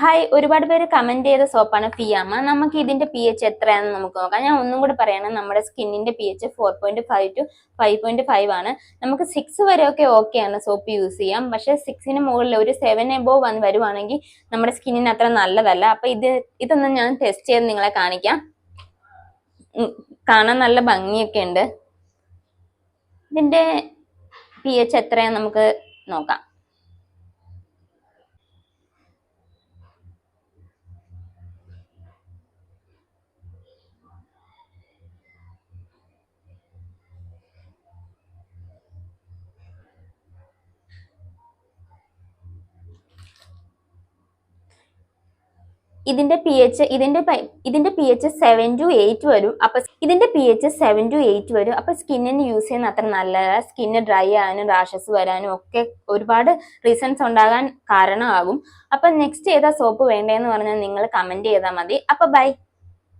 Hi, ഒരുപാട് പേര് comment ചെയ്ത സോപ്പാണ് ഫിയാമ. നമുക്ക് ഇതിന്റെ പി എച്ച് എത്രയാണെന്ന് നമുക്ക് നോക്കാം. ഞാൻ ഒന്നും കൂടി പറയണം, നമ്മുടെ സ്കിന്നിന്റെ പി എച്ച് 4.5 to 5.5 ആണ്. നമുക്ക് 6 വരെയൊക്കെ ഓക്കെയാണ് സോപ്പ് യൂസ് ചെയ്യാം. പക്ഷെ 6ന് മുകളിൽ ഒരു 7 എബോവ് വരുവാണെങ്കിൽ നമ്മുടെ സ്കിന്നിന് അത്ര നല്ലതല്ല. അപ്പൊ ഇതൊന്നും ഞാൻ ടെസ്റ്റ് ചെയ്ത് നിങ്ങളെ കാണിക്കാം. കാണാൻ നല്ല ഭംഗിയൊക്കെ ഉണ്ട്. ഇതിന്റെ പി എച്ച് എത്രയാന്ന് നമുക്ക് നോക്കാം. ഇതിന്റെ പി എച്ച് 7 to 8 വരും. അപ്പൊ ഇതിന്റെ പി എച്ച് 7 to 8 വരും. അപ്പൊ സ്കിന്നിന് യൂസ് ചെയ്യുന്ന അത്ര നല്ലതാണ്. സ്കിന്ന് ഡ്രൈ ആകാനും റാഷസ് വരാനും ഒക്കെ ഒരുപാട് റീസൺസ് ഉണ്ടാകാൻ കാരണമാകും. അപ്പൊ നെക്സ്റ്റ് ഏതാ സോപ്പ് വേണ്ടതെന്ന് പറഞ്ഞാൽ നിങ്ങൾ കമന്റ് ചെയ്താൽ മതി. അപ്പൊ ബൈ.